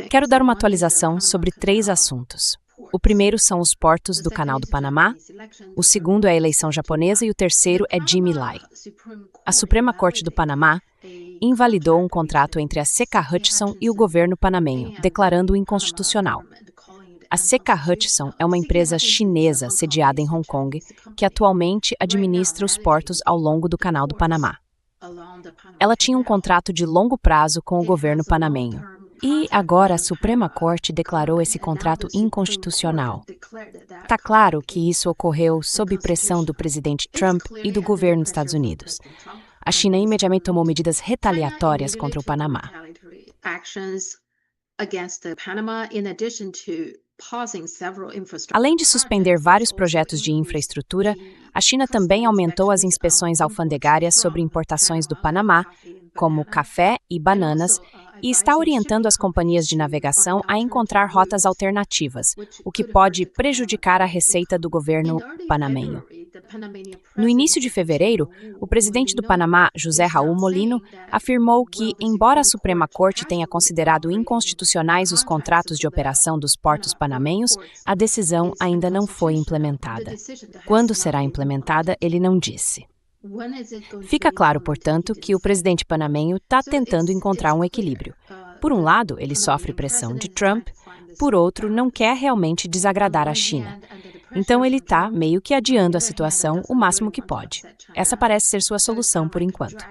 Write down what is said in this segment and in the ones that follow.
Quero dar uma atualização sobre 3 assuntos. O primeiro são os portos do Canal do Panamá, o segundo é a eleição japonesa e o terceiro é Jimmy Lai. A Suprema Corte do Panamá invalidou um contrato entre a C.K. Hutchison e o governo panamenho, declarando-o inconstitucional. A C.K. Hutchison é uma empresa chinesa sediada em Hong Kong, que atualmente administra os portos ao longo do Canal do Panamá. Ela tinha um contrato de longo prazo com o governo panamenho. E agora a Suprema Corte declarou esse contrato inconstitucional. Está claro que isso ocorreu sob pressão do presidente Trump e do governo dos Estados Unidos. A China imediatamente tomou medidas retaliatórias contra o Panamá. Além de suspender vários projetos de infraestrutura, a China também aumentou as inspeções alfandegárias sobre importações do Panamá, como café e bananas, e está orientando as companhias de navegação a encontrar rotas alternativas, o que pode prejudicar a receita do governo panamenho. No início de fevereiro, o presidente do Panamá, José Raul Molino, afirmou que, embora a Suprema Corte tenha considerado inconstitucionais os contratos de operação dos portos panamenhos, a decisão ainda não foi implementada. Quando será implementada, ele não disse. Fica claro, portanto, que o presidente panamenho está tentando encontrar um equilíbrio. Por um lado, ele sofre pressão de Trump, por outro, não quer realmente desagradar a China. Então ele está meio que adiando a situação o máximo que pode. Essa parece ser sua solução por enquanto.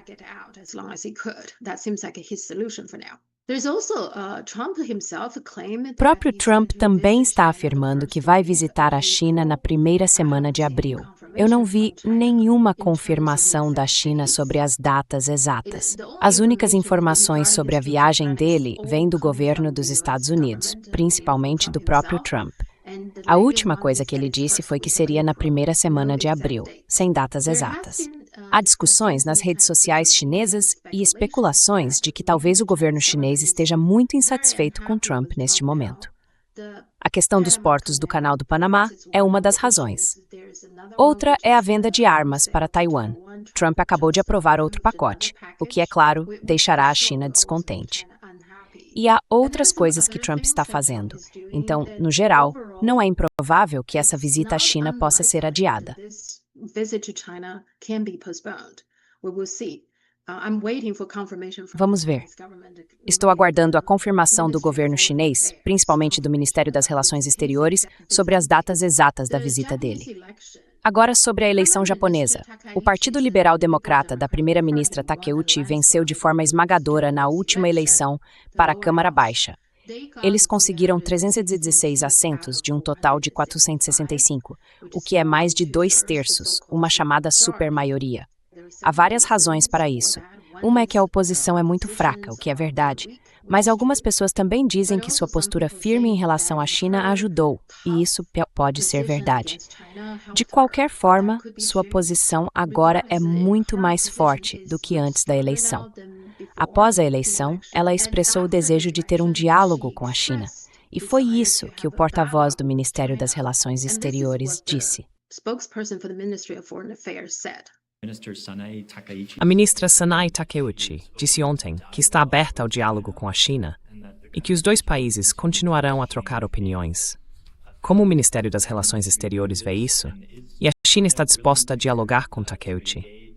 O próprio Trump também está afirmando que vai visitar a China na primeira semana de abril. Eu não vi nenhuma confirmação da China sobre as datas exatas. As únicas informações sobre a viagem dele vêm do governo dos Estados Unidos, principalmente do próprio Trump. A última coisa que ele disse foi que seria na primeira semana de abril, sem datas exatas. Há discussões nas redes sociais chinesas e especulações de que talvez o governo chinês esteja muito insatisfeito com Trump neste momento. A questão dos portos do Canal do Panamá é uma das razões. Outra é a venda de armas para Taiwan. Trump acabou de aprovar outro pacote, o que, é claro, deixará a China descontente. E há outras coisas que Trump está fazendo. Então, no geral, não é improvável que essa visita à China possa ser adiada. Vamos ver. Estou aguardando a confirmação do governo chinês, principalmente do Ministério das Relações Exteriores, sobre as datas exatas da visita dele. Agora sobre a eleição japonesa. O Partido Liberal Democrata da primeira-ministra Takeuchi venceu de forma esmagadora na última eleição para a Câmara Baixa. Eles conseguiram 316 assentos de um total de 465, o que é mais de 2/3, uma chamada supermaioria. Há várias razões para isso. Uma é que a oposição é muito fraca, o que é verdade, mas algumas pessoas também dizem que sua postura firme em relação à China ajudou, e isso pode ser verdade. De qualquer forma, sua posição agora é muito mais forte do que antes da eleição. Após a eleição, ela expressou o desejo de ter um diálogo com a China, e foi isso que o porta-voz do Ministério das Relações Exteriores disse. A ministra Sanae Takeuchi disse ontem que está aberta ao diálogo com a China e que os dois países continuarão a trocar opiniões. Como o Ministério das Relações Exteriores vê isso? E a China está disposta a dialogar com Takeuchi?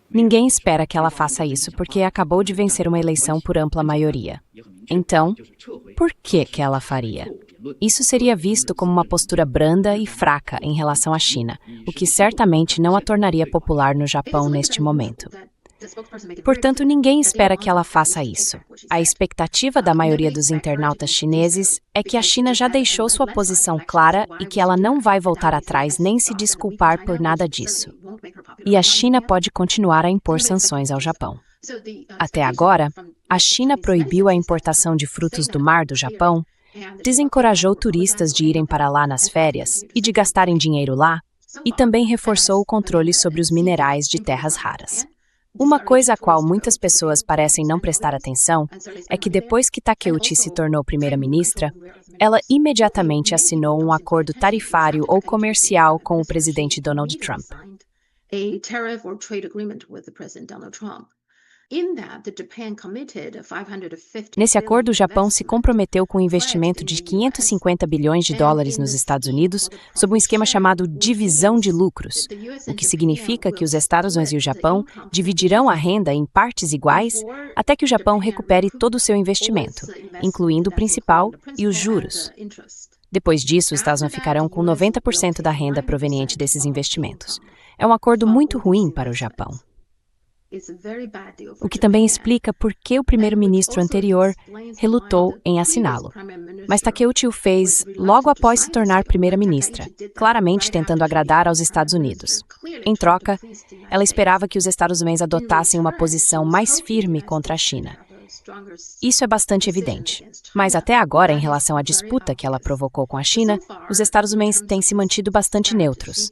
Ninguém espera que ela faça isso porque acabou de vencer uma eleição por ampla maioria. Então, por que ela faria? Isso seria visto como uma postura branda e fraca em relação à China, o que certamente não a tornaria popular no Japão neste momento. Portanto, ninguém espera que ela faça isso. A expectativa da maioria dos internautas chineses é que a China já deixou sua posição clara e que ela não vai voltar atrás nem se desculpar por nada disso. E a China pode continuar a impor sanções ao Japão. Até agora, a China proibiu a importação de frutos do mar do Japão, desencorajou turistas de irem para lá nas férias e de gastarem dinheiro lá, e também reforçou o controle sobre os minerais de terras raras. Uma coisa a qual muitas pessoas parecem não prestar atenção é que depois que Takeuchi se tornou primeira-ministra, ela imediatamente assinou um acordo tarifário ou comercial com o presidente Donald Trump. Nesse acordo, o Japão se comprometeu com um investimento de 550 bilhões de dólares nos Estados Unidos sob um esquema chamado divisão de lucros, o que significa que os Estados Unidos e o Japão dividirão a renda em partes iguais até que o Japão recupere todo o seu investimento, incluindo o principal e os juros. Depois disso, os Estados Unidos ficarão com 90% da renda proveniente desses investimentos. É um acordo muito ruim para o Japão. O que também explica por que o primeiro-ministro anterior relutou em assiná-lo. Mas Takeuchi o fez logo após se tornar primeira-ministra, claramente tentando agradar aos Estados Unidos. Em troca, ela esperava que os Estados Unidos adotassem uma posição mais firme contra a China. Isso é bastante evidente. Mas até agora, em relação à disputa que ela provocou com a China, os Estados Unidos têm se mantido bastante neutros.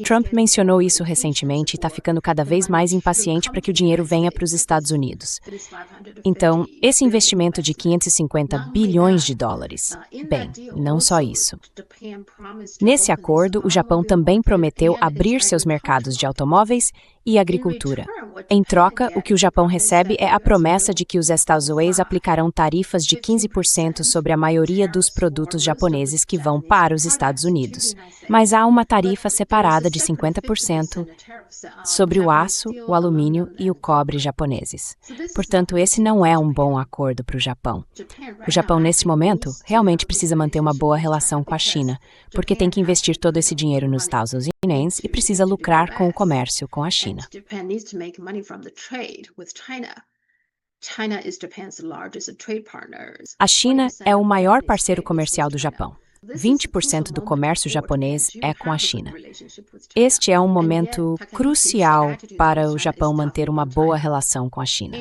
Trump mencionou isso recentemente e está ficando cada vez mais impaciente para que o dinheiro venha para os Estados Unidos. Então, esse investimento de 550 bilhões de dólares, bem, não só isso. Nesse acordo, o Japão também prometeu abrir seus mercados de automóveis e agricultura. Em troca, o que o Japão recebe é a promessa de que os Estados Unidos aplicarão tarifas de 15% sobre a maioria dos produtos japoneses que vão para os Estados Unidos. Mas há uma tarifa separada de 50% sobre o aço, o alumínio e o cobre japoneses. Portanto, esse não é um bom acordo para o Japão. O Japão, nesse momento, realmente precisa manter uma boa relação com a China, porque tem que investir todo esse dinheiro nos Estados Unidos e precisa lucrar com o comércio com a China. A China é o maior parceiro comercial do Japão. 20% do comércio japonês é com a China. Este é um momento crucial para o Japão manter uma boa relação com a China.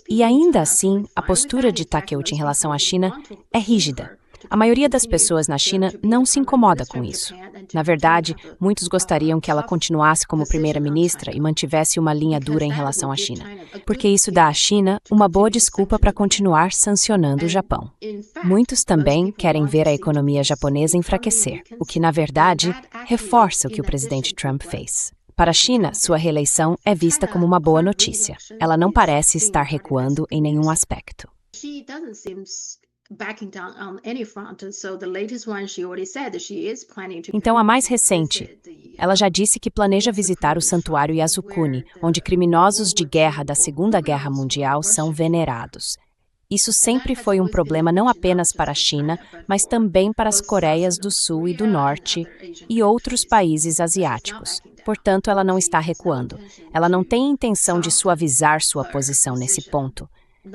E ainda assim, a postura de Takeuchi em relação à China é rígida. A maioria das pessoas na China não se incomoda com isso. Na verdade, muitos gostariam que ela continuasse como primeira-ministra e mantivesse uma linha dura em relação à China, porque isso dá à China uma boa desculpa para continuar sancionando o Japão. Muitos também querem ver a economia japonesa enfraquecer, o que, na verdade, reforça o que o presidente Trump fez. Para a China, sua reeleição é vista como uma boa notícia. Ela não parece estar recuando em nenhum aspecto. Então, a mais recente, ela já disse que planeja visitar o Santuário Yasukuni, onde criminosos de guerra da Segunda Guerra Mundial são venerados. Isso sempre foi um problema não apenas para a China, mas também para as Coreias do Sul e do Norte e outros países asiáticos. Portanto, ela não está recuando. Ela não tem intenção de suavizar sua posição nesse ponto.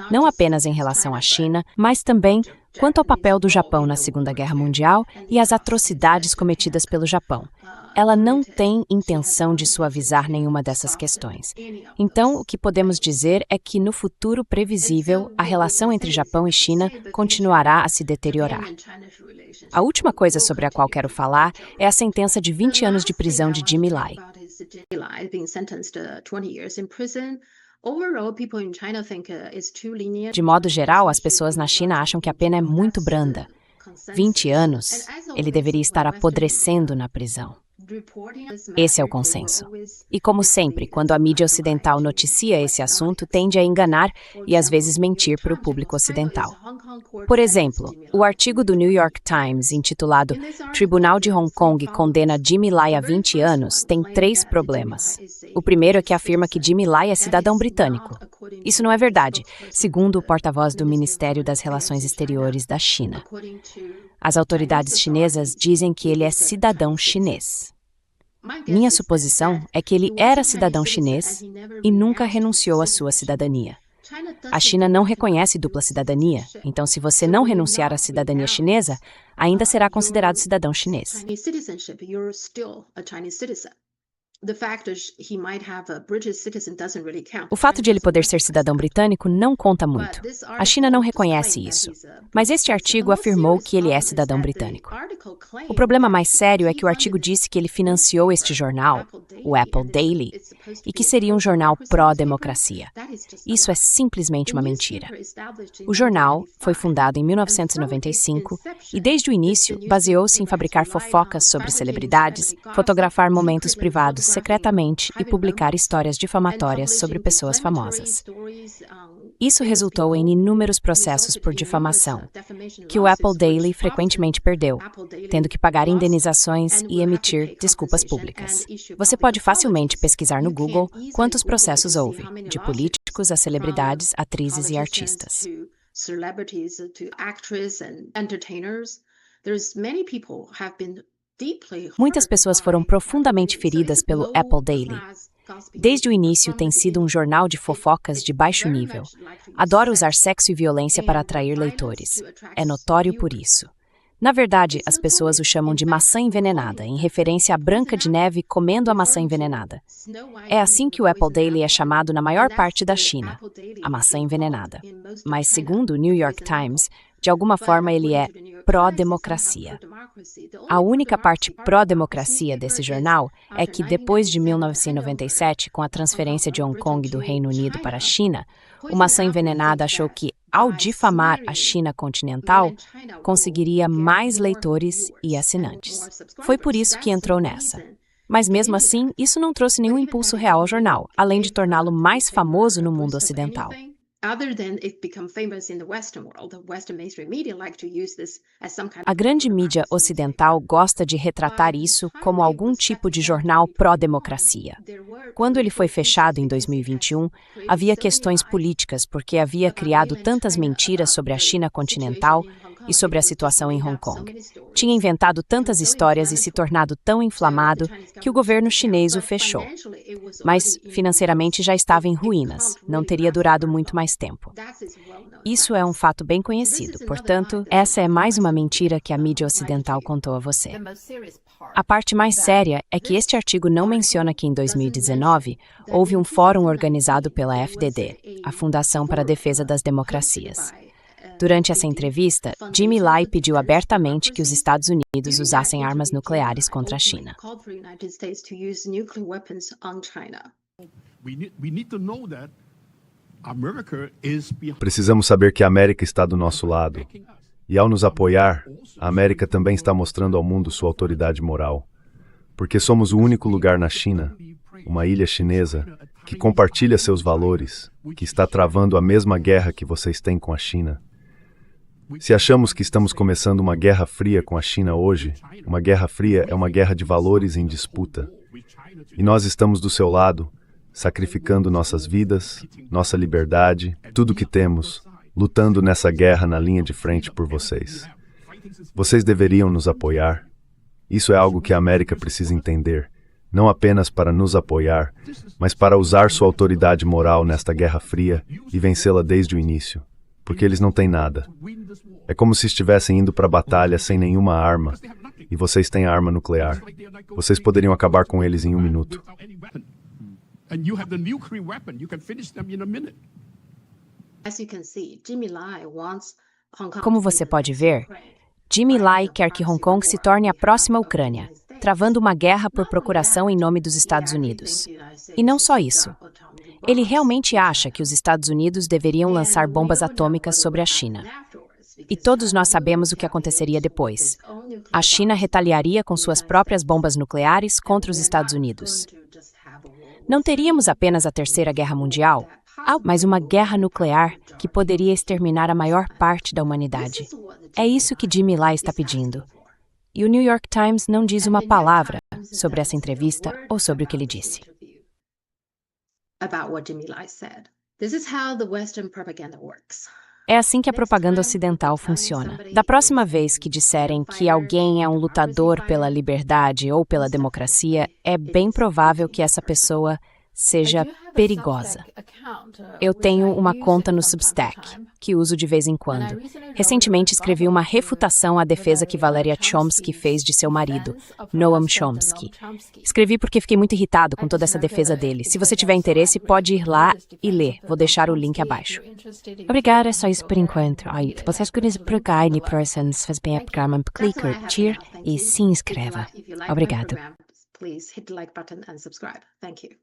Não apenas em relação à China, mas também quanto ao papel do Japão na Segunda Guerra Mundial e às atrocidades cometidas pelo Japão. Ela não tem intenção de suavizar nenhuma dessas questões. Então, o que podemos dizer é que, no futuro previsível, a relação entre Japão e China continuará a se deteriorar. A última coisa sobre a qual quero falar é a sentença de 20 anos de prisão de Jimmy Lai. De modo geral, as pessoas na China acham que a pena é muito branda. 20 anos, ele deveria estar apodrecendo na prisão. Esse é o consenso. E como sempre, quando a mídia ocidental noticia esse assunto, tende a enganar e às vezes mentir para o público ocidental. Por exemplo, o artigo do New York Times, intitulado Tribunal de Hong Kong condena Jimmy Lai a 20 anos, tem 3 problemas. O primeiro é que afirma que Jimmy Lai é cidadão britânico. Isso não é verdade, segundo o porta-voz do Ministério das Relações Exteriores da China. As autoridades chinesas dizem que ele é cidadão chinês. Minha suposição é que ele era cidadão chinês e nunca renunciou à sua cidadania. A China não reconhece dupla cidadania, então se você não renunciar à cidadania chinesa, ainda será considerado cidadão chinês. O fato de ele poder ser cidadão britânico não conta muito. A China não reconhece isso. Mas este artigo afirmou que ele é cidadão britânico. O problema mais sério é que o artigo disse que ele financiou este jornal, o Apple Daily, e que seria um jornal pró-democracia. Isso é simplesmente uma mentira. O jornal foi fundado em 1995 e, desde o início, baseou-se em fabricar fofocas sobre celebridades, fotografar momentos privados secretamente e publicar histórias difamatórias sobre pessoas famosas. Isso resultou em inúmeros processos por difamação, que o Apple Daily frequentemente perdeu, tendo que pagar indenizações e emitir desculpas públicas. Você pode facilmente pesquisar no Google quantos processos houve, de políticos a celebridades, atrizes e artistas. Muitas pessoas foram profundamente feridas pelo Apple Daily. Desde o início tem sido um jornal de fofocas de baixo nível. Adora usar sexo e violência para atrair leitores. É notório por isso. Na verdade, as pessoas o chamam de maçã envenenada, em referência à Branca de Neve comendo a maçã envenenada. É assim que o Apple Daily é chamado na maior parte da China, a maçã envenenada. Mas, segundo o New York Times, de alguma forma ele é pró-democracia. A única parte pró-democracia desse jornal é que, depois de 1997, com a transferência de Hong Kong do Reino Unido para a China, o maçã envenenada achou que, ao difamar a China continental, conseguiria mais leitores e assinantes. Foi por isso que entrou nessa. Mas mesmo assim, isso não trouxe nenhum impulso real ao jornal, além de torná-lo mais famoso no mundo ocidental. A grande mídia ocidental gosta de retratar isso como algum tipo de jornal pró-democracia. Quando ele foi fechado em 2021, havia questões políticas porque havia criado tantas mentiras sobre a China continental e sobre a situação em Hong Kong. Tinha inventado tantas histórias e se tornado tão inflamado que o governo chinês o fechou. Mas, financeiramente, já estava em ruínas, não teria durado muito mais tempo. Isso é um fato bem conhecido, portanto, essa é mais uma mentira que a mídia ocidental contou a você. A parte mais séria é que este artigo não menciona que em 2019 houve um fórum organizado pela FDD, a Fundação para a Defesa das Democracias. Durante essa entrevista, Jimmy Lai pediu abertamente que os Estados Unidos usassem armas nucleares contra a China. Precisamos saber que a América está do nosso lado. E ao nos apoiar, a América também está mostrando ao mundo sua autoridade moral. Porque somos o único lugar na China, uma ilha chinesa, que compartilha seus valores, que está travando a mesma guerra que vocês têm com a China. Se achamos que estamos começando uma guerra fria com a China hoje, uma guerra fria é uma guerra de valores em disputa. E nós estamos do seu lado, sacrificando nossas vidas, nossa liberdade, tudo que temos, lutando nessa guerra na linha de frente por vocês. Vocês deveriam nos apoiar. Isso é algo que a América precisa entender, não apenas para nos apoiar, mas para usar sua autoridade moral nesta guerra fria e vencê-la desde o início. Porque eles não têm nada. É como se estivessem indo para a batalha sem nenhuma arma, e vocês têm a arma nuclear. Vocês poderiam acabar com eles em 1 minuto. Como você pode ver, Jimmy Lai quer que Hong Kong se torne a próxima Ucrânia, travando uma guerra por procuração em nome dos Estados Unidos. E não só isso. Ele realmente acha que os Estados Unidos deveriam lançar bombas atômicas sobre a China. E todos nós sabemos o que aconteceria depois. A China retaliaria com suas próprias bombas nucleares contra os Estados Unidos. Não teríamos apenas a Terceira Guerra Mundial, mas uma guerra nuclear que poderia exterminar a maior parte da humanidade. É isso que Jimmy Lai está pedindo. E o New York Times não diz uma palavra sobre essa entrevista ou sobre o que ele disse. É assim que a propaganda ocidental funciona. Da próxima vez que disserem que alguém é um lutador pela liberdade ou pela democracia, é bem provável que essa pessoa seja perigosa. Eu tenho uma conta no Substack, que uso de vez em quando. Recentemente escrevi uma refutação à defesa que Valeria Chomsky fez de seu marido, Noam Chomsky. Escrevi porque fiquei muito irritado com toda essa defesa dele. Se você tiver interesse, pode ir lá e ler. Vou deixar o link abaixo. Obrigada, é só isso por enquanto. Se vocês querem procurar any person, se faz bem a programa, clique, curtir e se inscreva. Obrigado. Please hit the like button and subscribe. Thank you.